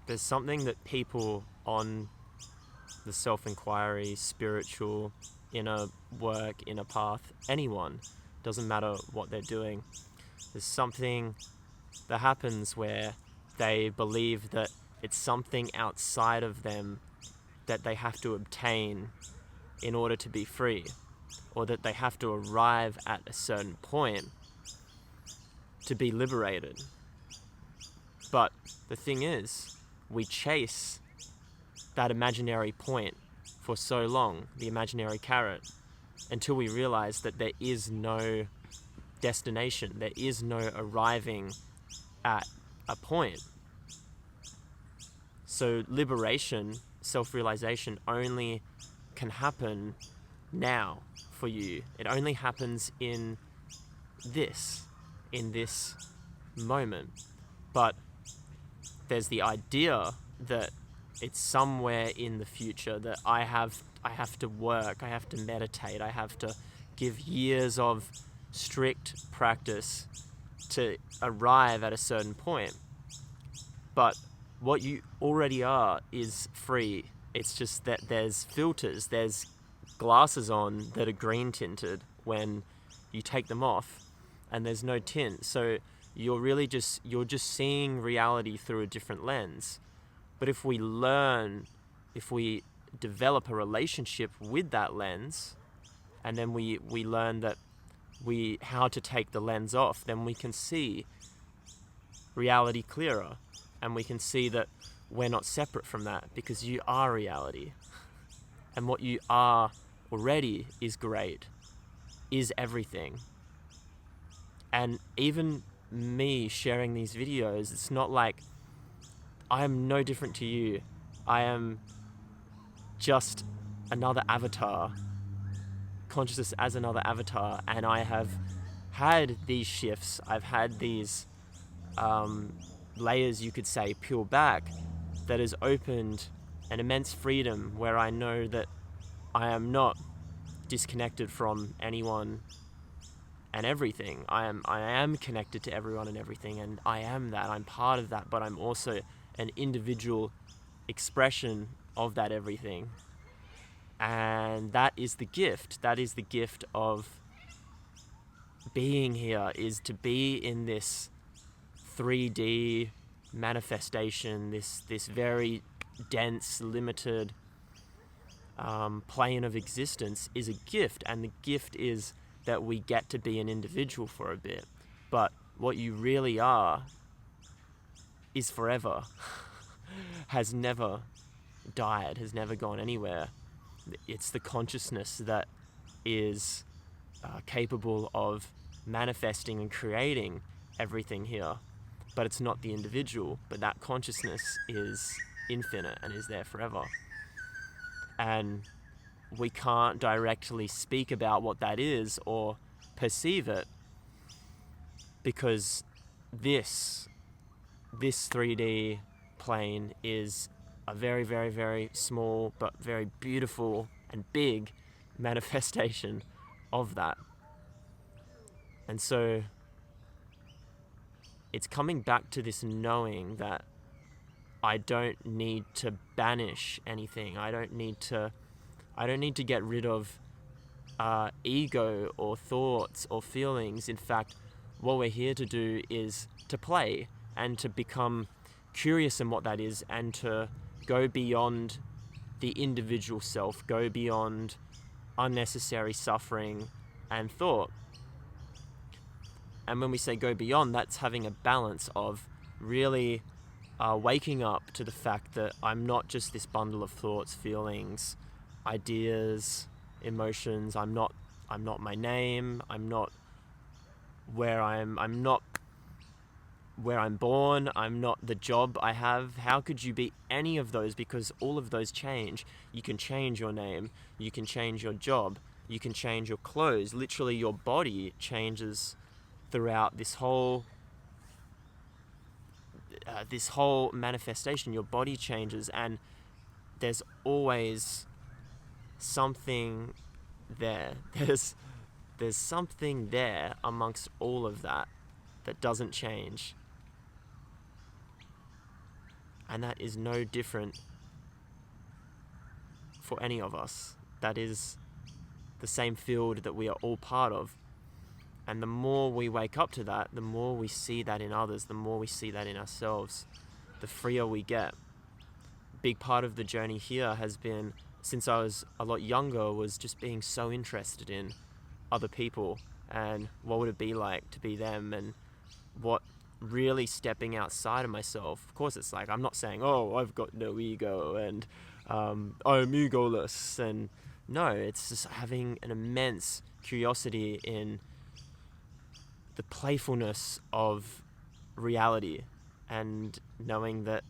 there's something that people on the self-inquiry, spiritual, inner work, inner path, anyone, doesn't matter what they're doing, there's something that happens where they believe that it's something outside of them that they have to obtain in order to be free, or that they have to arrive at a certain point to be liberated. But the thing is, we chase that imaginary point for so long, the imaginary carrot, until we realize that there is no destination, there is no arriving at a point. So liberation, self-realization only can happen now for you. It only happens in this moment. But there's the idea that it's somewhere in the future, that I have to work, I have to meditate, I have to give years of strict practice to arrive at a certain point. But what you already are is free. It's just that there's filters, there's glasses on that are green tinted when you take them off, and there's no tint. So you're just seeing reality through a different lens. But if we develop a relationship with that lens, and then we learn that how to take the lens off, then we can see reality clearer, and we can see that we're not separate from that, because you are reality. And what you are already is great, is everything. And even me sharing these videos, it's not like I am no different to you. I am just another avatar, consciousness as another avatar, and I have had these shifts. I've had these layers, you could say, peel back, that has opened an immense freedom where I know that I am not disconnected from anyone and everything. I am connected to everyone and everything, and I am that. I'm part of that, but I'm also an individual expression of that everything. And that is the gift. That is the gift of being here, is to be in this 3D manifestation, this very dense, limited plane of existence, is a gift. And the gift is that we get to be an individual for a bit. But what you really are is forever, has never died, has never gone anywhere. It's the consciousness that is capable of manifesting and creating everything here. But it's not the individual, but that consciousness is infinite and is there forever. And we can't directly speak about what that is or perceive it, because this 3D plane is a very, very, very small but very beautiful and big manifestation of that. And so it's coming back to this knowing that I don't need to banish anything. I don't need to get rid of ego or thoughts or feelings. In fact, what we're here to do is to play and to become curious in what that is, and to go beyond the individual self, go beyond unnecessary suffering and thought. And when we say go beyond, that's having a balance of really waking up to the fact that I'm not just this bundle of thoughts, feelings, ideas, emotions. I'm not my name. I'm not where I'm not where I'm born. I'm not the job I have. How could you be any of those? Because all of those change. You can change your name. You can change your job. You can change your clothes. Literally, your body changes throughout this whole manifestation. Your body changes, and there's always something there. There's something there amongst all of that doesn't change. And that is no different for any of us. That is the same field that we are all part of. And the more we wake up to that, the more we see that in others, the more we see that in ourselves, the freer we get. Big part of the journey here has been, since I was a lot younger, was just being so interested in other people and what would it be like to be them, and what really stepping outside of myself. Of course, it's like, I'm not saying, oh, I've got no ego and I'm egoless, and no, it's just having an immense curiosity in the playfulness of reality, and knowing that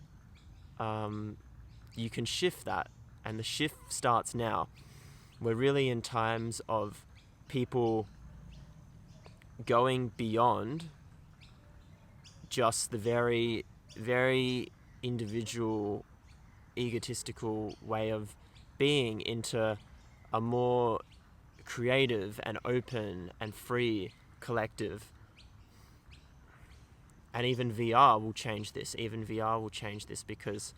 you can shift that, and the shift starts now. We're really in times of people going beyond just the very, very individual, egotistical way of being into a more creative and open and free collective. And even VR will change this. Because,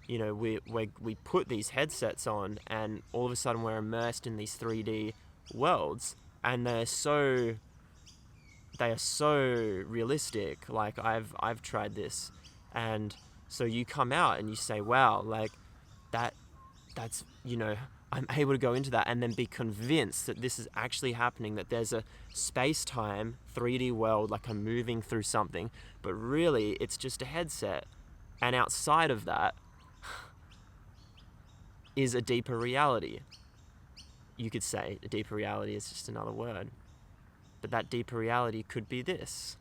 you know, we put these headsets on, and all of a sudden we're immersed in these 3D worlds, and they are so realistic. Like, I've tried this, and so you come out and you say, wow, like that's, you know, I'm able to go into that and then be convinced that this is actually happening, that there's a space-time 3D world, like I'm moving through something, but really it's just a headset. And outside of that is a deeper reality. You could say a deeper reality is just another word, but that deeper reality could be this,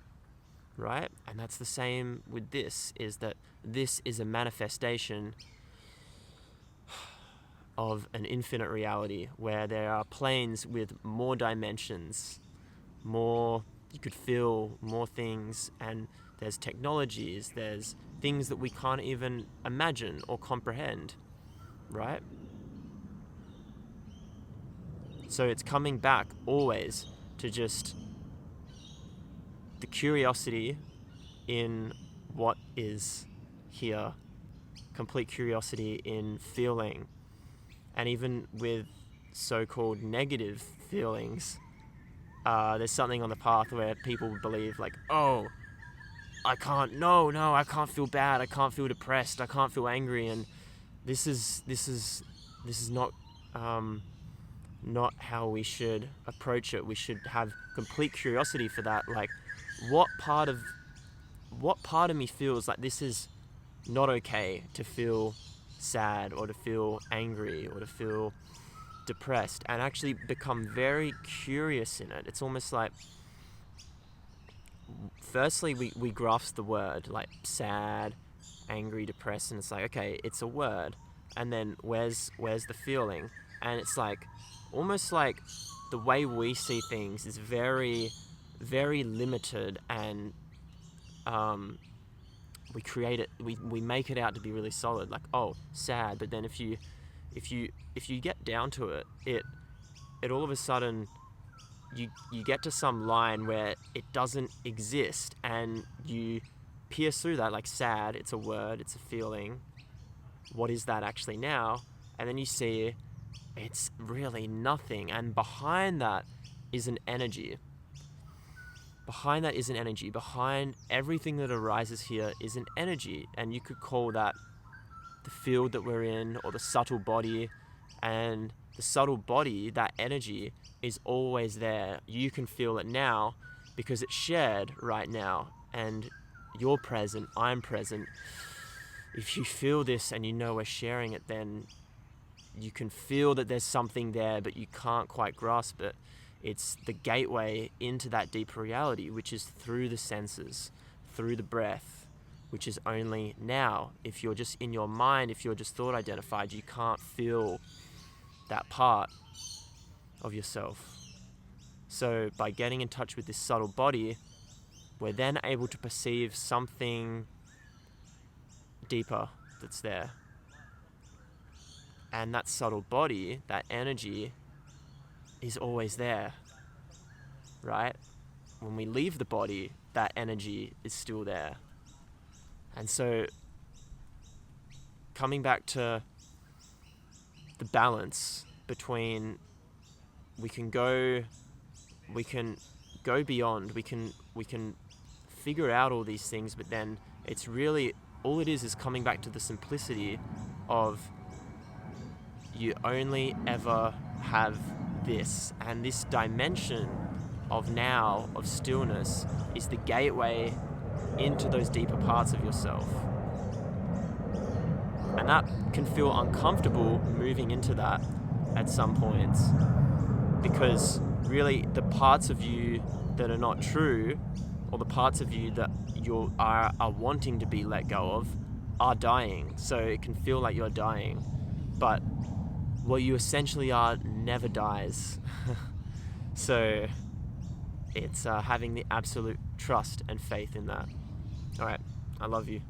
right? And that's the same with this, is that this is a manifestation of an infinite reality, where there are planes with more dimensions, more, you could feel more things, and there's technologies, there's things that we can't even imagine or comprehend, right? So it's coming back always to just the curiosity in what is here, complete curiosity in feeling. And even with so-called negative feelings, there's something on the path where people believe, like, oh, I can't feel bad, I can't feel depressed, I can't feel angry, and this is not not how we should approach it. We should have complete curiosity for that. Like, what part of me feels like this is not okay to feel sad, or to feel angry, or to feel depressed, and actually become very curious in it. It's almost like, firstly, we grasp the word, like sad, angry, depressed, and it's like, okay, it's a word, and then where's the feeling? And it's like, almost like the way we see things is very, very limited, and we create it, we make it out to be really solid, like, oh, sad. But then if you get down to it, it all of a sudden, you get to some line where it doesn't exist, and you pierce through that, like, sad, it's a word, it's a feeling, what is that actually now? And then you see it's really nothing, and behind that is an energy. Behind everything that arises here is an energy, and you could call that the field that we're in, or the subtle body. And the subtle body, that energy, is always there. You can feel it now because it's shared right now, and you're present, I'm present. If you feel this and you know we're sharing it, then you can feel that there's something there, but you can't quite grasp it. It's the gateway into that deeper reality, which is through the senses, through the breath, which is only now. If you're just in your mind, if you're just thought identified, you can't feel that part of yourself. So by getting in touch with this subtle body, we're then able to perceive something deeper that's there. And that subtle body, that energy, is always there, right? When we leave the body, that energy is still there. And so coming back to the balance between we can go beyond, we can figure out all these things, but then it's really, all it is coming back to the simplicity of you only ever have this, and this dimension of now, of stillness, is the gateway into those deeper parts of yourself. And that can feel uncomfortable moving into that at some points, because really the parts of you that are not true, or the parts of you that you are wanting to be let go of, are dying. So it can feel like you're dying, but what you essentially are never dies. So it's having the absolute trust and faith in that. All right, I love you.